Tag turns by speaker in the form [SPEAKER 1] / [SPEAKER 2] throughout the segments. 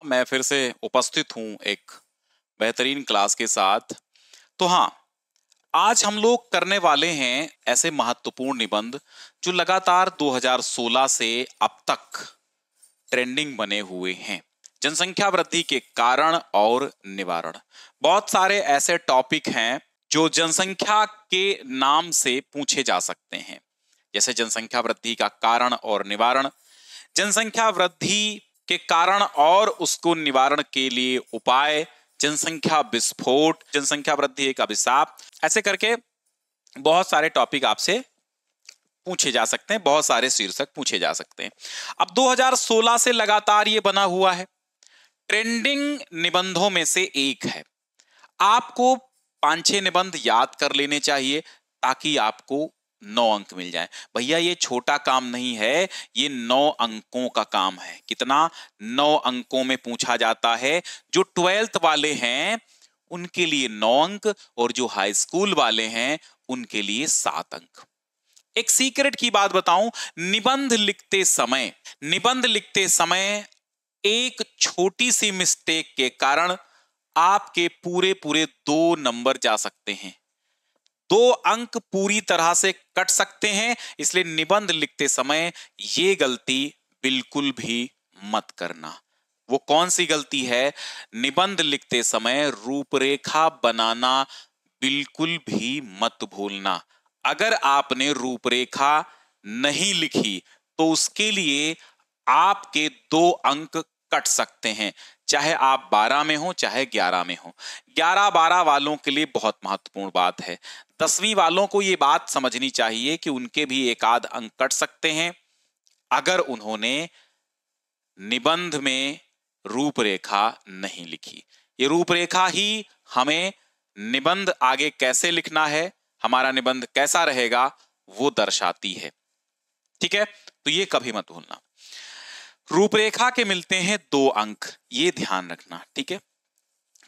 [SPEAKER 1] मैं फिर से उपस्थित हूँ एक बेहतरीन क्लास के साथ। तो हाँ, आज हम लोग करने वाले हैं ऐसे महत्वपूर्ण निबंध जो लगातार 2016 से अब तक ट्रेंडिंग बने हुए हैं। जनसंख्या वृद्धि के कारण और निवारण। बहुत सारे ऐसे टॉपिक हैं जो जनसंख्या के नाम से पूछे जा सकते हैं, जैसे जनसंख्या वृद्धि का कारण और निवारण, जनसंख्या वृद्धि के कारण और उसको निवारण के लिए उपाय, जनसंख्या विस्फोट, जनसंख्या वृद्धि एक अभिशाप। ऐसे करके बहुत सारे टॉपिक आपसे पूछे जा सकते हैं, बहुत सारे शीर्षक पूछे जा सकते हैं। अब 2016 से लगातार ये बना हुआ है, ट्रेंडिंग निबंधों में से एक है। आपको 5-6 निबंध याद कर लेने चाहिए ताकि आपको 9 अंक मिल जाए। भैया ये छोटा काम नहीं है, ये 9 अंकों का काम है। कितना? 9 अंकों में पूछा जाता है। जो 12th वाले हैं उनके लिए 9 अंक और जो हाई स्कूल वाले हैं उनके लिए 7 अंक। एक सीक्रेट की बात बताऊं, निबंध लिखते समय एक छोटी सी मिस्टेक के कारण आपके पूरे पूरे 2 नंबर जा सकते हैं, 2 अंक पूरी तरह से कट सकते हैं। इसलिए निबंध लिखते समय ये गलती बिल्कुल भी मत करना। वो कौन सी गलती है? निबंध लिखते समय रूपरेखा बनाना बिल्कुल भी मत भूलना। अगर आपने रूपरेखा नहीं लिखी तो उसके लिए आपके 2 अंक कट सकते हैं, चाहे आप 12 में हो चाहे 11 में हो। 11-12 वालों के लिए बहुत महत्वपूर्ण बात है। 10वीं वालों को ये बात समझनी चाहिए कि उनके भी एक आध अंक कट सकते हैं अगर उन्होंने निबंध में रूपरेखा नहीं लिखी। ये रूपरेखा ही हमें निबंध आगे कैसे लिखना है, हमारा निबंध कैसा रहेगा, वो दर्शाती है। ठीक है, तो ये कभी मत भूलना। रूपरेखा के मिलते हैं 2 अंक, ये ध्यान रखना। ठीक है,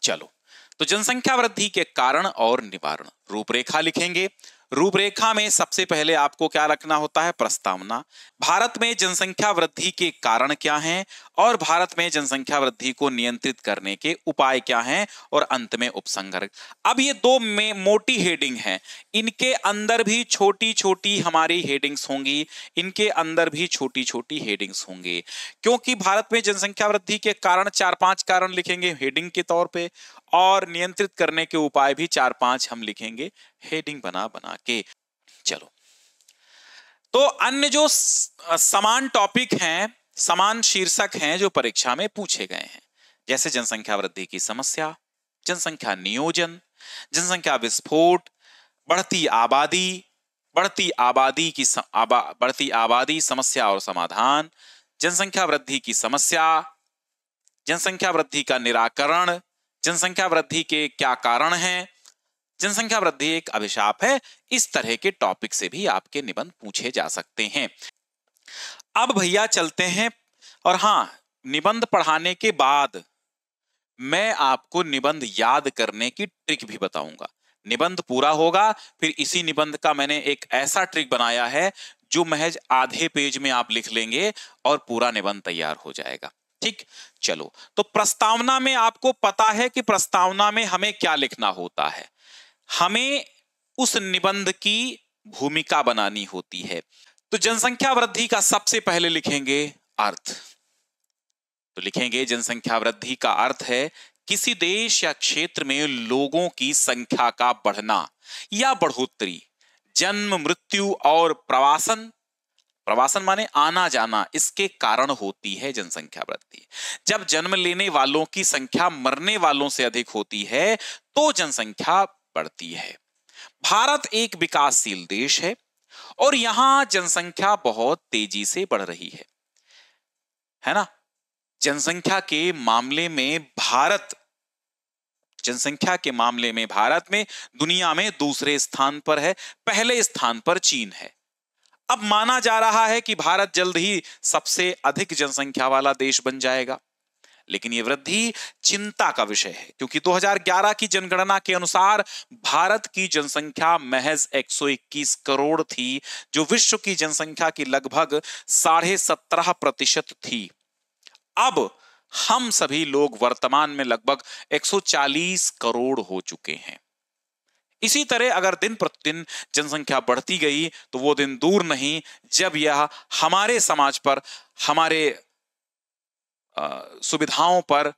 [SPEAKER 1] चलो तो जनसंख्या वृद्धि के कारण और निवारण, रूपरेखा लिखेंगे। रूपरेखा में सबसे पहले आपको क्या रखना होता है? प्रस्तावना। भारत में जनसंख्या वृद्धि के कारण क्या हैं और भारत में जनसंख्या वृद्धि को नियंत्रित करने के उपाय क्या हैं, और अंत में उपसंहार। अब ये 2 में मोटी हेडिंग है, इनके अंदर भी छोटी छोटी हमारी हेडिंग्स होंगी, इनके अंदर भी छोटी छोटी हेडिंग्स होंगे, क्योंकि भारत में जनसंख्या वृद्धि के कारण 4-5 कारण लिखेंगे हेडिंग के तौर पे, और नियंत्रित करने के उपाय भी 4-5 हम लिखेंगे हेडिंग बना बना के। चलो, तो अन्य जो समान टॉपिक हैं, समान शीर्षक हैं जो परीक्षा में पूछे गए हैं, जैसे जनसंख्या वृद्धि की समस्या, जनसंख्या नियोजन, जनसंख्या विस्फोट, बढ़ती आबादी, बढ़ती आबादी समस्या और समाधान, जनसंख्या वृद्धि की समस्या, जनसंख्या वृद्धि का निराकरण, जनसंख्या वृद्धि के क्या कारण हैं, जनसंख्या वृद्धि एक अभिशाप है। इस तरह के टॉपिक से भी आपके निबंध पूछे जा सकते हैं। अब भैया चलते हैं, और हां, निबंध पढ़ाने के बाद मैं आपको निबंध याद करने की ट्रिक भी बताऊंगा। निबंध पूरा होगा, फिर इसी निबंध का मैंने एक ऐसा ट्रिक बनाया है जो महज आधे पेज में आप लिख लेंगे और पूरा निबंध तैयार हो जाएगा। ठीक, चलो, तो प्रस्तावना में आपको पता है कि प्रस्तावना में हमें क्या लिखना होता है। हमें उस निबंध की भूमिका बनानी होती है। तो जनसंख्या वृद्धि का सबसे पहले लिखेंगे अर्थ। तो लिखेंगे जनसंख्या वृद्धि का अर्थ है किसी देश या क्षेत्र में लोगों की संख्या का बढ़ना या बढ़ोतरी, जन्म, मृत्यु और प्रवासन, प्रवासन माने आना जाना, इसके कारण होती है जनसंख्या वृद्धि। जब जन्म लेने वालों की संख्या मरने वालों से अधिक होती है तो जनसंख्या बढ़ती है। भारत एक विकासशील देश है और यहां जनसंख्या बहुत तेजी से बढ़ रही है ना। जनसंख्या के मामले में भारत में दुनिया में दूसरे स्थान पर है, पहले स्थान पर चीन है। अब माना जा रहा है कि भारत जल्द ही सबसे अधिक जनसंख्या वाला देश बन जाएगा, लेकिन यह वृद्धि चिंता का विषय है, क्योंकि 2011 की जनगणना के अनुसार भारत की जनसंख्या महज 121 करोड़ थी, जो विश्व की जनसंख्या की लगभग 17.5% थी। अब हम सभी लोग वर्तमान में लगभग 140 करोड़ हो चुके हैं। इसी तरह अगर दिन प्रतिदिन जनसंख्या बढ़ती गई तो वो दिन दूर नहीं जब यह हमारे समाज पर, हमारे सुविधाओं पर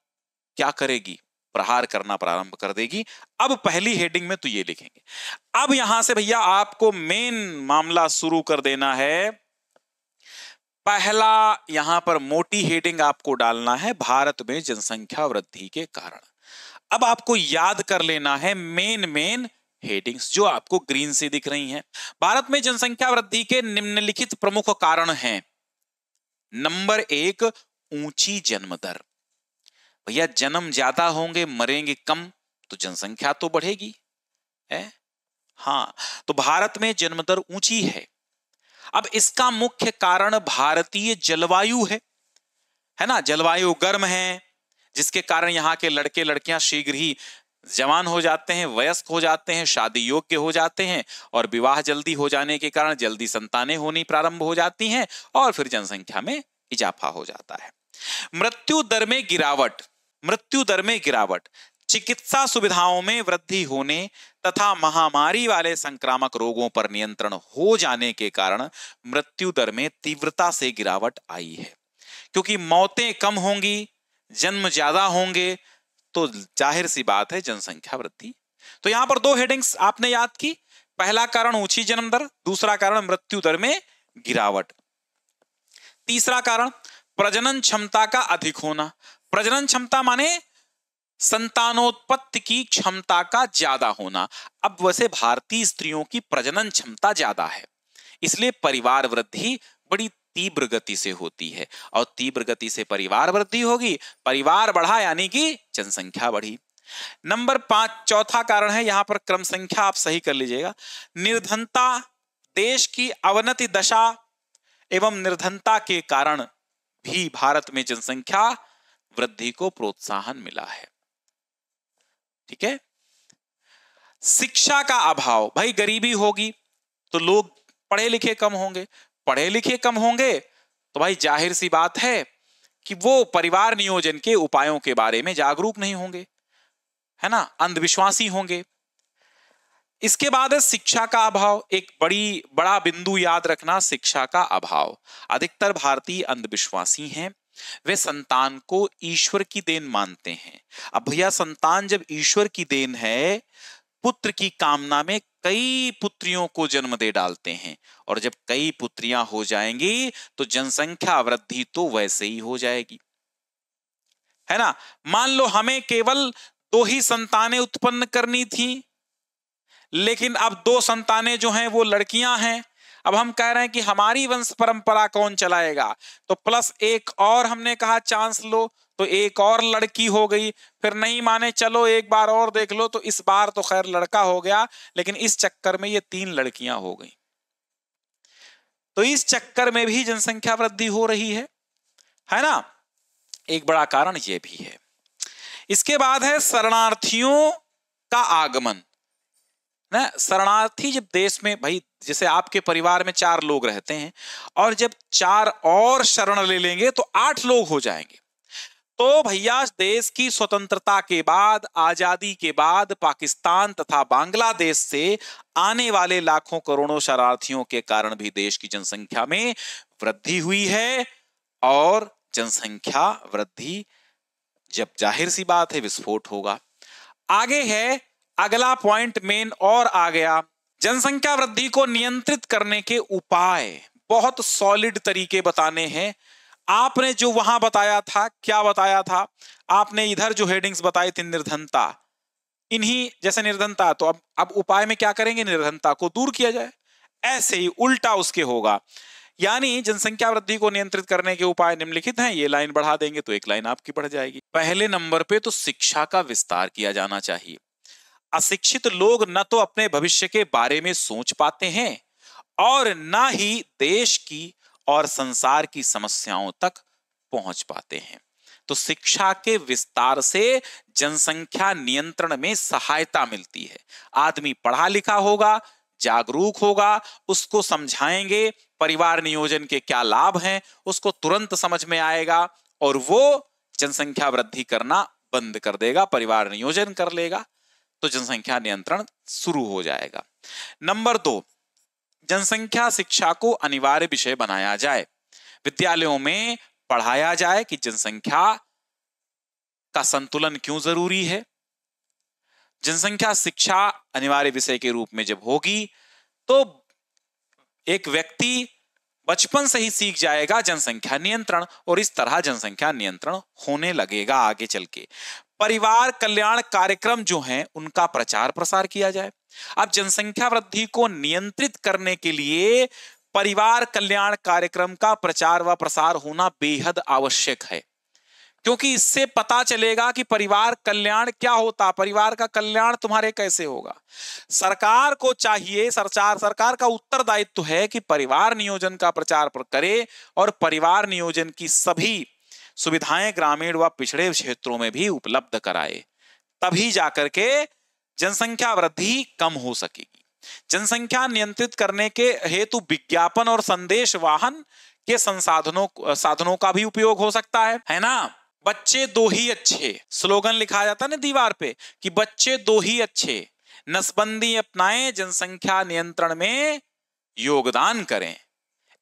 [SPEAKER 1] क्या करेगी, प्रहार करना प्रारंभ कर देगी। अब पहली हेडिंग में तो ये लिखेंगे। अब यहां से भैया आपको मेन मामला शुरू कर देना है। पहला यहां पर मोटी हेडिंग आपको डालना है, भारत में जनसंख्या वृद्धि के कारण। अब आपको याद कर लेना है मेन हेडिंग्स जो आपको ग्रीन से दिख रही हैं। भारत में जनसंख्या वृद्धि के निम्नलिखित प्रमुख कारण हैं। नंबर 1, ऊंची जन्म दर। भैया जन्म ज्यादा होंगे, मरेंगे कम, तो जनसंख्या तो बढ़ेगी है। हाँ, तो भारत में जन्म दर ऊंची है। अब इसका मुख्य कारण भारतीय जलवायु है ना। जलवायु गर्म है, जिसके कारण यहाँ के लड़के लड़कियां शीघ्र ही जवान हो जाते हैं, वयस्क हो जाते हैं, शादी योग्य हो जाते हैं, और विवाह जल्दी हो जाने के कारण जल्दी संतानें होनी प्रारंभ हो जाती हैं, और फिर जनसंख्या में इजाफा हो जाता है। मृत्यु दर में गिरावट, चिकित्सा सुविधाओं में वृद्धि होने तथा महामारी वाले संक्रामक रोगों पर नियंत्रण हो जाने के कारण मृत्यु दर में तीव्रता से गिरावट आई है। क्योंकि मौतें कम होंगी, जन्म ज्यादा होंगे, तो जाहिर सी बात है जनसंख्या वृद्धि। तो यहां पर 2 हेडिंग्स आपने याद की। पहला कारण ऊंची जन्म दर, दूसरा कारण मृत्यु दर में गिरावट। तीसरा कारण प्रजनन क्षमता का अधिक होना। प्रजनन क्षमता माने संतानोत्पत्ति की क्षमता का ज्यादा होना। अब वैसे भारतीय स्त्रियों की प्रजनन क्षमता ज्यादा है, इसलिए परिवार वृद्धि बड़ी तीव्र गति से होती है, और तीव्र गति से परिवार वृद्धि होगी, परिवार बढ़ा यानी कि जनसंख्या बढ़ी। नंबर 5, चौथा कारण है, यहां पर क्रम संख्या आप सही कर लीजिएगा। निर्धनता, देश की अवनति दशा एवं निर्धनता के कारण भी भारत में जनसंख्या वृद्धि को प्रोत्साहन मिला है। ठीक है। शिक्षा का अभाव, भाई गरीबी होगी तो लोग पढ़े लिखे कम होंगे, पढ़े लिखे कम होंगे तो भाई जाहिर सी बात है कि वो परिवार नियोजन के उपायों के बारे में जागरूक नहीं होंगे, है ना, अंधविश्वासी होंगे। इसके बाद है शिक्षा का अभाव। एक बड़ा बिंदु याद रखना, शिक्षा का अभाव। अधिकतर भारतीय अंधविश्वासी हैं, वे संतान को ईश्वर की देन मानते हैं। अब भैया संतान जब ईश्वर की देन है, पुत्र की कामना में कई पुत्रियों को जन्म दे डालते हैं, और जब कई पुत्रियां हो जाएंगी तो जनसंख्या वृद्धि तो वैसे ही हो जाएगी, है ना। मान लो हमें केवल 2 ही संतानें उत्पन्न करनी थी, लेकिन अब 2 संतानें जो हैं वो लड़कियां हैं। अब हम कह रहे हैं कि हमारी वंश परंपरा कौन चलाएगा, तो प्लस एक और हमने कहा चांस लो, तो एक और लड़की हो गई। फिर नहीं माने, चलो एक बार और देख लो, तो इस बार तो खैर लड़का हो गया, लेकिन इस चक्कर में ये 3 लड़कियां हो गई। तो इस चक्कर में भी जनसंख्या वृद्धि हो रही है ना। एक बड़ा कारण ये भी है। इसके बाद है शरणार्थियों का आगमन ना। शरणार्थी जब देश में, भाई जैसे आपके परिवार में 4 लोग रहते हैं, और जब 4 और शरण ले लेंगे तो 8 लोग हो जाएंगे। तो भैया देश की स्वतंत्रता के बाद, आजादी के बाद पाकिस्तान तथा बांग्लादेश से आने वाले लाखों करोड़ों शरणार्थियों के कारण भी देश की जनसंख्या में वृद्धि हुई है। और जनसंख्या वृद्धि जब, जाहिर सी बात है, विस्फोट होगा। आगे है अगला पॉइंट मेन और आ गया, जनसंख्या वृद्धि को नियंत्रित करने के उपाय। बहुत सॉलिड तरीके बताने हैं। आपने जो वहां बताया था, क्या बताया था आपने, इधर जो हेडिंग्स बताई थी, निर्धनता, इन्हीं जैसे निर्धनता, तो अब उपाय में क्या करेंगे, निर्धनता को दूर किया जाए। ऐसे ही उल्टा उसके होगा, यानी जनसंख्या वृद्धि को नियंत्रित करने के उपाय निम्नलिखित हैं। ये लाइन बढ़ा देंगे तो एक लाइन आपकी बढ़ जाएगी। पहले नंबर पे तो शिक्षा का विस्तार किया जाना चाहिए। अशिक्षित लोग न तो अपने भविष्य के बारे में सोच पाते हैं, और न ही देश की और संसार की समस्याओं तक पहुंच पाते हैं। तो शिक्षा के विस्तार से जनसंख्या नियंत्रण में सहायता मिलती है। आदमी पढ़ा लिखा होगा, जागरूक होगा, उसको समझाएंगे परिवार नियोजन के क्या लाभ हैं, उसको तुरंत समझ में आएगा, और वो जनसंख्या वृद्धि करना बंद कर देगा, परिवार नियोजन कर लेगा, तो जनसंख्या नियंत्रण शुरू हो जाएगा। नंबर 2, जनसंख्या शिक्षा को अनिवार्य विषय बनाया जाए। विद्यालयों में पढ़ाया जाए कि जनसंख्या का संतुलन क्यों जरूरी है। जनसंख्या शिक्षा अनिवार्य विषय के रूप में जब होगी तो एक व्यक्ति बचपन से ही सीख जाएगा जनसंख्या नियंत्रण, और इस तरह जनसंख्या नियंत्रण होने लगेगा आगे चल के। परिवार कल्याण कार्यक्रम जो हैं उनका प्रचार प्रसार किया जाए। अब जनसंख्या वृद्धि को नियंत्रित करने के लिए परिवार कल्याण कार्यक्रम का प्रचार व प्रसार होना बेहद आवश्यक है, क्योंकि इससे पता चलेगा कि परिवार कल्याण क्या होता, परिवार का कल्याण तुम्हारे कैसे होगा। सरकार को चाहिए, सरकार का उत्तरदायित्व है कि परिवार नियोजन का प्रचार करे और परिवार नियोजन की सभी सुविधाएं ग्रामीण व पिछड़े क्षेत्रों में भी उपलब्ध कराए, तभी जाकर के जनसंख्या वृद्धि कम हो सकेगी। जनसंख्या नियंत्रित करने के हेतु विज्ञापन और संदेश वाहन के साधनों का भी उपयोग हो सकता है ना। बच्चे दो ही अच्छे स्लोगन लिखा जाता है ना दीवार पे कि बच्चे दो ही अच्छे, नसबंदी अपनाएं, जनसंख्या नियंत्रण में योगदान करें।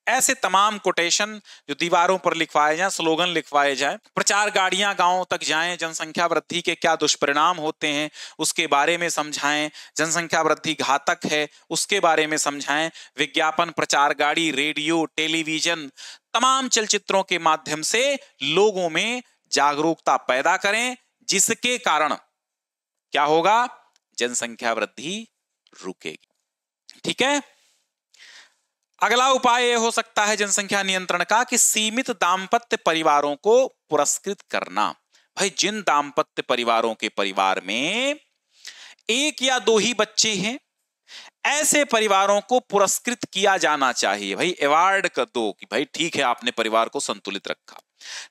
[SPEAKER 1] ऐसे तमाम कोटेशन जो दीवारों पर लिखवाए जाएं, स्लोगन लिखवाए जाएं। प्रचार गाड़ियां गांवों तक जाएं, जनसंख्या वृद्धि के क्या दुष्परिणाम होते हैं उसके बारे में समझाएं, जनसंख्या वृद्धि घातक है उसके बारे में समझाएं। विज्ञापन, प्रचार गाड़ी, रेडियो, टेलीविजन, तमाम चलचित्रों के माध्यम से लोगों में जागरूकता पैदा करें, जिसके कारण क्या होगा, जनसंख्या वृद्धि रुकेगी। ठीक है। अगला उपाय यह हो सकता है जनसंख्या नियंत्रण का कि सीमित दाम्पत्य परिवारों को पुरस्कृत करना। भाई जिन दाम्पत्य परिवारों के परिवार में एक या दो ही बच्चे हैं, ऐसे परिवारों को पुरस्कृत किया जाना चाहिए। भाई अवार्ड कर दो कि भाई ठीक है आपने परिवार को संतुलित रखा,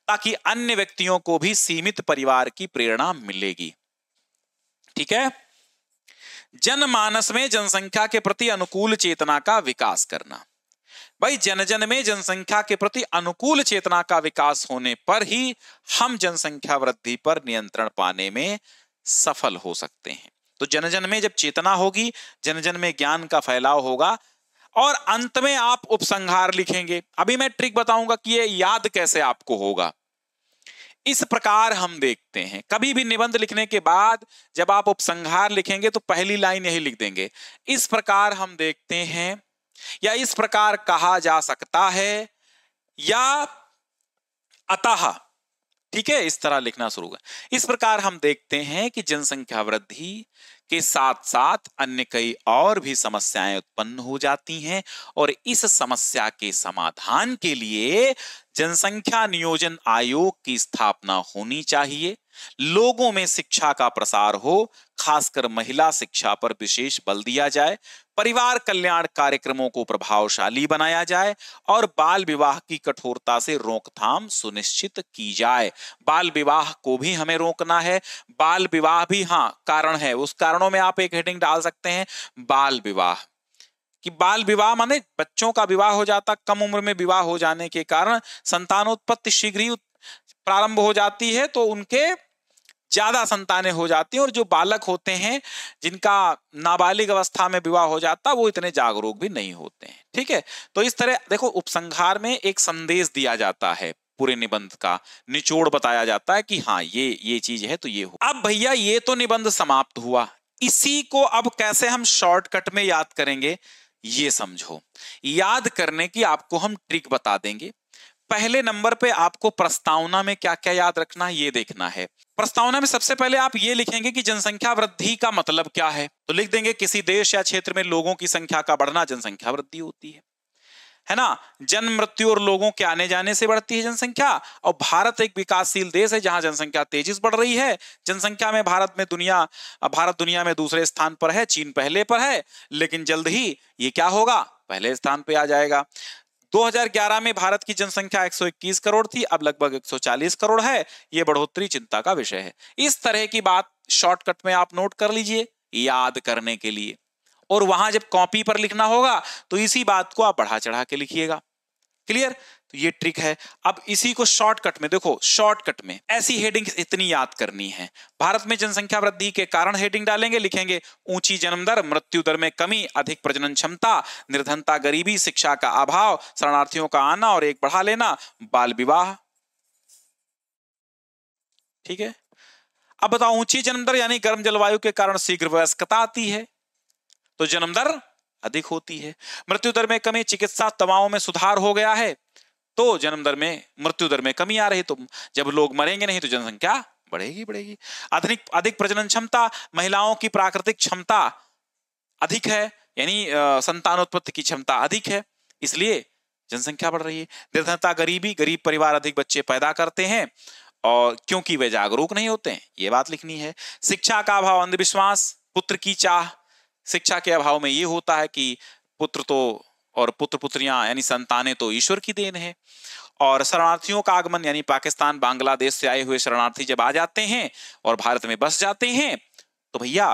[SPEAKER 1] ताकि अन्य व्यक्तियों को भी सीमित परिवार की प्रेरणा मिलेगी। ठीक है। जनमानस में जनसंख्या के प्रति अनुकूल चेतना का विकास करना। भाई जन जन में जनसंख्या के प्रति अनुकूल चेतना का विकास होने पर ही हम जनसंख्या वृद्धि पर नियंत्रण पाने में सफल हो सकते हैं। तो जन जन में जब चेतना होगी, जन जन में ज्ञान का फैलाव होगा, और अंत में आप उपसंहार लिखेंगे। अभी मैं ट्रिक बताऊंगा कि ये याद कैसे आपको होगा। इस प्रकार हम देखते हैं, कभी भी निबंध लिखने के बाद जब आप उपसंहार लिखेंगे तो पहली लाइन यही लिख देंगे, इस प्रकार हम देखते हैं, या इस प्रकार कहा जा सकता है, या अतः। ठीक है, इस तरह लिखना शुरू कर। इस प्रकार हम देखते हैं कि जनसंख्या वृद्धि के साथ साथ अन्य कई और भी समस्याएं उत्पन्न हो जाती हैं, और इस समस्या के समाधान के लिए जनसंख्या नियोजन आयोग की स्थापना होनी चाहिए। लोगों में शिक्षा का प्रसार हो, खासकर महिला शिक्षा पर विशेष बल दिया जाए, परिवार कल्याण कार्यक्रमों को प्रभावशाली बनाया जाए, और बाल विवाह की कठोरता से रोकथाम सुनिश्चित की जाए। बाल विवाह को भी हमें रोकना है। बाल विवाह भी हाँ कारण है, उस कारणों में आप एक हेडिंग डाल सकते हैं बाल विवाह, कि बाल विवाह माने बच्चों का विवाह हो जाता, कम उम्र में विवाह हो जाने के कारण संतानोत्पत्ति शीघ्र ही प्रारंभ हो जाती है, तो उनके ज्यादा संतानें हो जाती हैं, और जो बालक होते हैं जिनका नाबालिग अवस्था में विवाह हो जाता वो इतने जागरूक भी नहीं होते हैं। ठीक है, तो इस तरह देखो उपसंहार में एक संदेश दिया जाता है, पूरे निबंध का निचोड़ बताया जाता है कि हाँ ये चीज है तो ये हो। अब भैया ये तो निबंध समाप्त हुआ, इसी को अब कैसे हम शॉर्टकट में याद करेंगे ये समझो। याद करने की आपको हम ट्रिक बता देंगे। पहले नंबर पे आपको प्रस्तावना में क्या क्या याद रखना है ये देखना है। प्रस्तावना में सबसे पहले आप ये लिखेंगे कि जनसंख्या वृद्धि का मतलब क्या है, तो लिख देंगे किसी देश या क्षेत्र में लोगों की संख्या का बढ़ना जनसंख्या वृद्धि होती है ना। जन्म, मृत्यु और लोगों के आने जाने से बढ़ती है जनसंख्या, और भारत एक विकासशील देश है जहां जनसंख्या तेजी से बढ़ रही है। जनसंख्या में भारत दुनिया में दूसरे स्थान पर है, चीन पहले पर है, लेकिन जल्द ही ये क्या होगा, पहले स्थान पे आ जाएगा। 2011 में भारत की जनसंख्या 121 करोड़ थी, अब लगभग 140 करोड़ है। यह बढ़ोतरी चिंता का विषय है। इस तरह की बात शॉर्टकट में आप नोट कर लीजिए याद करने के लिए, और वहां जब कॉपी पर लिखना होगा तो इसी बात को आप बढ़ा चढ़ा के लिखिएगा। क्लियर। तो ये ट्रिक है। अब इसी को शॉर्टकट में देखो, शॉर्टकट में ऐसी हेडिंग इतनी याद करनी है। भारत में जनसंख्या वृद्धि के कारण हेडिंग डालेंगे, लिखेंगे ऊंची जन्म दर, मृत्यु दर में कमी, अधिक प्रजनन क्षमता, निर्धनता, गरीबी, शिक्षा का अभाव, शरणार्थियों का आना और एक बढ़ा लेना, बाल विवाह। ठीक है, अब बताओ, ऊंची जन्म दर यानी गर्म जलवायु के कारण शीघ्र वयस्कता आती है, तो जन्म दर अधिक होती है। मृत्यु दर में कमी, चिकित्सा दवाओं में सुधार हो गया है, तो जन्म दर में, मृत्यु दर में कमी आ रही, तो जब लोग मरेंगे नहीं तो जनसंख्या बढ़ेगी बढ़ेगी। अधिक प्रजनन क्षमता, महिलाओं की प्राकृतिक क्षमता अधिक है, यानी संतानोत्पत्ति की क्षमता अधिक है, इसलिए जनसंख्या बढ़ रही है। निर्धनता, गरीबी, गरीब परिवार अधिक बच्चे पैदा करते हैं और क्योंकि वे जागरूक नहीं होते हैं, ये बात लिखनी है। शिक्षा का अभाव, अंधविश्वास, पुत्र की चाह, शिक्षा के अभाव में ये होता है कि पुत्र तो, और पुत्र पुत्रियां यानी संतानें तो ईश्वर की देन है। और शरणार्थियों का आगमन, यानी पाकिस्तान बांग्लादेश से आए हुए शरणार्थी जब आ जाते हैं और भारत में बस जाते हैं तो भैया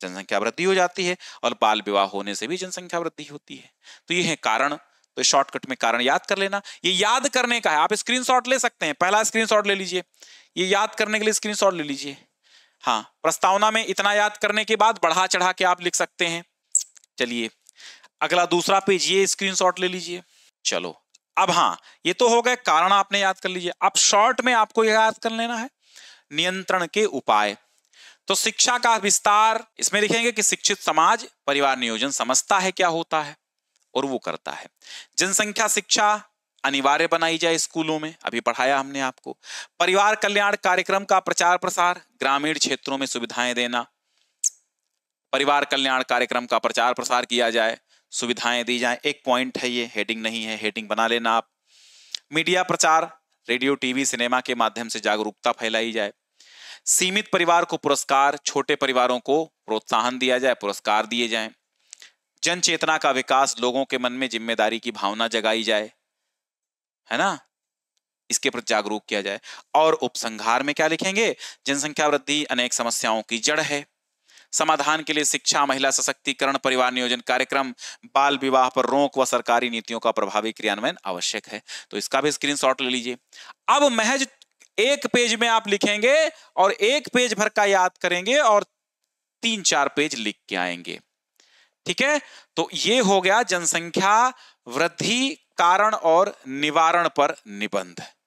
[SPEAKER 1] जनसंख्या वृद्धि हो जाती है, और बाल विवाह होने से भी जनसंख्या वृद्धि होती है। तो ये है कारण। तो शॉर्टकट में कारण याद कर लेना, ये याद करने का है। आप स्क्रीनशॉट ले सकते हैं, पहला स्क्रीनशॉट ले लीजिए, ये याद करने के लिए स्क्रीनशॉट ले लीजिए। हाँ, प्रस्तावना में इतना याद करने के बाद बढ़ा चढ़ा के आप लिख सकते हैं। चलिए अगला दूसरा पेज, ये स्क्रीनशॉट ले लीजिए। चलो अब हाँ, ये तो हो गए कारण, आपने याद कर लीजिए। अब शॉर्ट में आपको यह याद कर लेना है नियंत्रण के उपाय। तो शिक्षा का विस्तार, इसमें लिखेंगे कि शिक्षित समाज परिवार नियोजन समझता है क्या होता है और वो करता है। जनसंख्या शिक्षा अनिवार्य बनाई जाए स्कूलों में, अभी पढ़ाया हमने आपको। परिवार कल्याण कार्यक्रम का प्रचार प्रसार, ग्रामीण क्षेत्रों में सुविधाएं देना। परिवार कल्याण कार्यक्रम का प्रचार प्रसार किया जाए, सुविधाएं दी जाए। एक पॉइंट है, ये हेडिंग नहीं है, हेडिंग बना लेना आप। मीडिया प्रचार, रेडियो, टीवी, सिनेमा के माध्यम से जागरूकता फैलाई जाए। सीमित परिवार को पुरस्कार, छोटे परिवारों को प्रोत्साहन दिया जाए, पुरस्कार दिए जाएं। जन चेतना का विकास, लोगों के मन में जिम्मेदारी की भावना जगाई जाए, है ना, इसके प्रति जागरूक किया जाए। और उपसंहार में क्या लिखेंगे? जनसंख्या वृद्धि अनेक समस्याओं की जड़ है, समाधान के लिए शिक्षा, महिला सशक्तिकरण, परिवार नियोजन कार्यक्रम, बाल विवाह पर रोक व सरकारी नीतियों का प्रभावी क्रियान्वयन आवश्यक है। तो इसका भी स्क्रीनशॉट ले लीजिए। अब महज एक पेज में आप लिखेंगे और एक पेज भर का याद करेंगे और 3-4 पेज लिख के आएंगे। ठीक है, तो ये हो गया जनसंख्या वृद्धि कारण और निवारण पर निबंध।